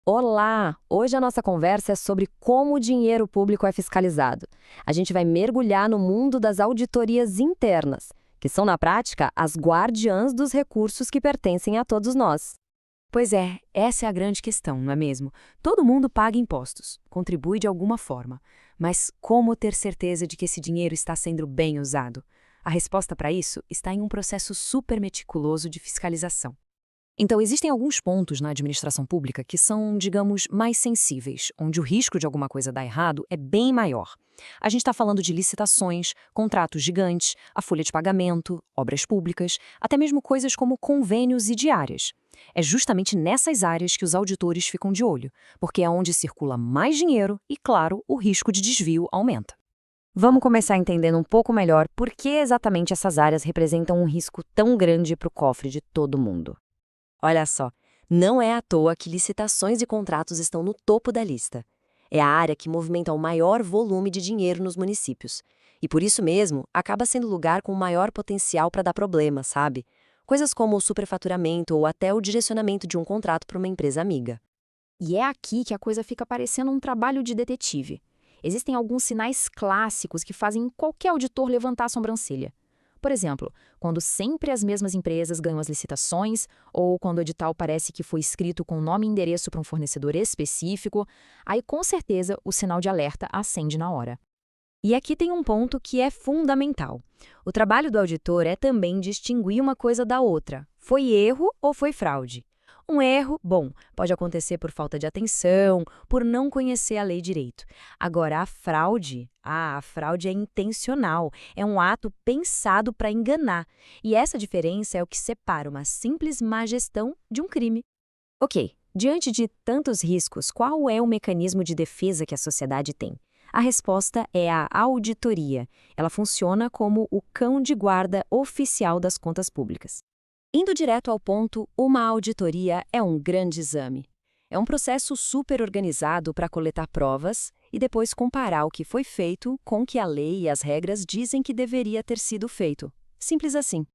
Olá! Hoje a nossa conversa é sobre como o dinheiro público é fiscalizado. A gente vai mergulhar no mundo das auditorias internas, que são, na prática, as guardiãs dos recursos que pertencem a todos nós. Pois é, essa é a grande questão, não é mesmo? Todo mundo paga impostos, contribui de alguma forma. Mas como ter certeza de que esse dinheiro está sendo bem usado? A resposta para isso está em um processo super meticuloso de fiscalização. Então, existem alguns pontos na administração pública que são, digamos, mais sensíveis, onde o risco de alguma coisa dar errado é bem maior. A gente está falando de licitações, contratos gigantes, a folha de pagamento, obras públicas, até mesmo coisas como convênios e diárias. É justamente nessas áreas que os auditores ficam de olho, porque é onde circula mais dinheiro e, claro, o risco de desvio aumenta. Vamos começar entendendo um pouco melhor por que exatamente essas áreas representam um risco tão grande para o cofre de todo mundo. Olha só, não é à toa que licitações e contratos estão no topo da lista. É a área que movimenta o maior volume de dinheiro nos municípios. E por isso mesmo, acaba sendo o lugar com o maior potencial para dar problema, sabe? Coisas como o superfaturamento ou até o direcionamento de um contrato para uma empresa amiga. E é aqui que a coisa fica parecendo um trabalho de detetive. Existem alguns sinais clássicos que fazem qualquer auditor levantar a sobrancelha. Por exemplo, quando sempre as mesmas empresas ganham as licitações, ou quando o edital parece que foi escrito com nome e endereço para um fornecedor específico, aí com certeza o sinal de alerta acende na hora. E aqui tem um ponto que é fundamental. O trabalho do auditor é também distinguir uma coisa da outra. Foi erro ou foi fraude? Um erro, bom, pode acontecer por falta de atenção, por não conhecer a lei direito. Agora, a fraude é intencional, é um ato pensado para enganar. E essa diferença é o que separa uma simples má gestão de um crime. Ok, diante de tantos riscos, qual é o mecanismo de defesa que a sociedade tem? A resposta é a auditoria. Ela funciona como o cão de guarda oficial das contas públicas. Indo direto ao ponto, uma auditoria é um grande exame. É um processo super organizado para coletar provas e depois comparar o que foi feito com o que a lei e as regras dizem que deveria ter sido feito. Simples assim.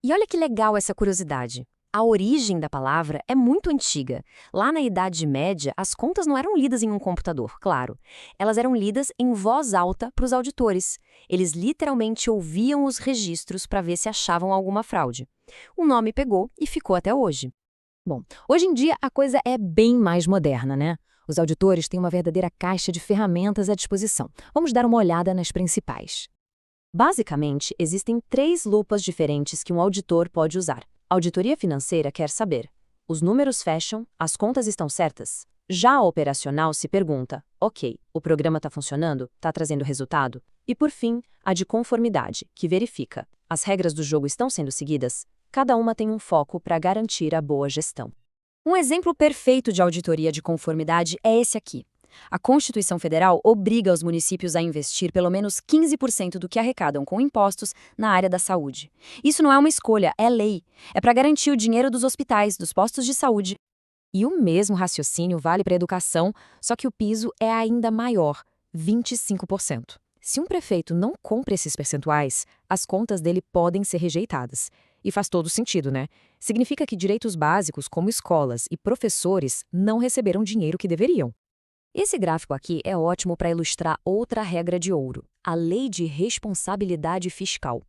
E olha que legal essa curiosidade. A origem da palavra é muito antiga. Lá na Idade Média, as contas não eram lidas em um computador, claro. Elas eram lidas em voz alta para os auditores. Eles literalmente ouviam os registros para ver se achavam alguma fraude. O nome pegou e ficou até hoje. Bom, hoje em dia a coisa é bem mais moderna, né? Os auditores têm uma verdadeira caixa de ferramentas à disposição. Vamos dar uma olhada nas principais. Basicamente, existem 3 lupas diferentes que um auditor pode usar. A auditoria financeira quer saber: os números fecham, as contas estão certas? Já a operacional se pergunta: ok, o programa está funcionando? Está trazendo resultado? E por fim, a de conformidade, que verifica: as regras do jogo estão sendo seguidas? Cada uma tem um foco para garantir a boa gestão. Um exemplo perfeito de auditoria de conformidade é esse aqui. A Constituição Federal obriga os municípios a investir pelo menos 15% do que arrecadam com impostos na área da saúde. Isso não é uma escolha, é lei. É para garantir o dinheiro dos hospitais, dos postos de saúde. E o mesmo raciocínio vale para a educação, só que o piso é ainda maior, 25%. Se um prefeito não cumpre esses percentuais, as contas dele podem ser rejeitadas. E faz todo sentido, né? Significa que direitos básicos, como escolas e professores, não receberam dinheiro que deveriam. Esse gráfico aqui é ótimo para ilustrar outra regra de ouro, a Lei de Responsabilidade Fiscal.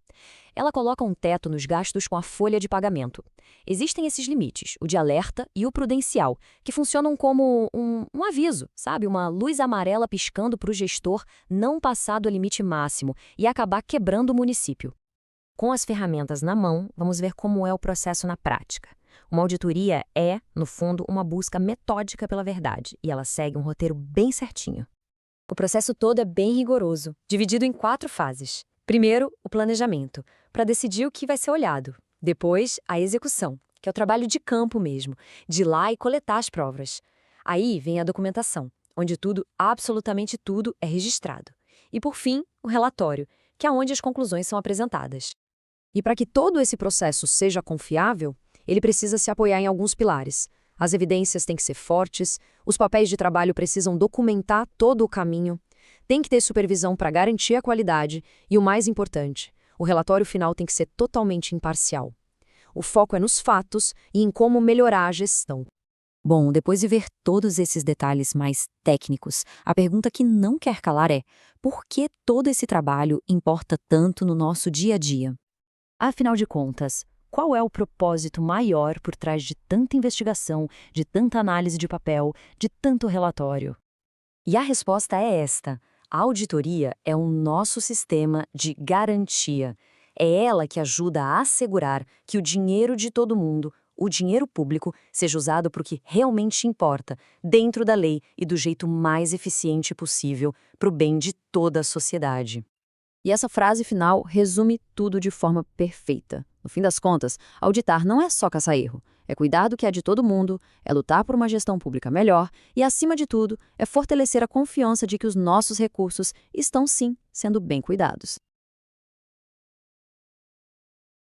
Ela coloca um teto nos gastos com a folha de pagamento. Existem esses limites, o de alerta e o prudencial, que funcionam como um aviso, sabe? Uma luz amarela piscando para o gestor não passar do limite máximo e acabar quebrando o município. Com as ferramentas na mão, vamos ver como é o processo na prática. Uma auditoria é, no fundo, uma busca metódica pela verdade, e ela segue um roteiro bem certinho. O processo todo é bem rigoroso, dividido em 4 fases. Primeiro, o planejamento, para decidir o que vai ser olhado. Depois, a execução, que é o trabalho de campo mesmo, de ir lá e coletar as provas. Aí vem a documentação, onde tudo, absolutamente tudo, é registrado. E por fim, o relatório, que é onde as conclusões são apresentadas. E para que todo esse processo seja confiável, ele precisa se apoiar em alguns pilares. As evidências têm que ser fortes, os papéis de trabalho precisam documentar todo o caminho, tem que ter supervisão para garantir a qualidade e, o mais importante, o relatório final tem que ser totalmente imparcial. O foco é nos fatos e em como melhorar a gestão. Bom, depois de ver todos esses detalhes mais técnicos, a pergunta que não quer calar é: por que todo esse trabalho importa tanto no nosso dia a dia? Afinal de contas, qual é o propósito maior por trás de tanta investigação, de tanta análise de papel, de tanto relatório? E a resposta é esta: a auditoria é o nosso sistema de garantia. É ela que ajuda a assegurar que o dinheiro de todo mundo, o dinheiro público, seja usado para o que realmente importa, dentro da lei e do jeito mais eficiente possível, para o bem de toda a sociedade. E essa frase final resume tudo de forma perfeita. No fim das contas, auditar não é só caçar erro. É cuidar do que é de todo mundo, é lutar por uma gestão pública melhor e, acima de tudo, é fortalecer a confiança de que os nossos recursos estão, sim, sendo bem cuidados.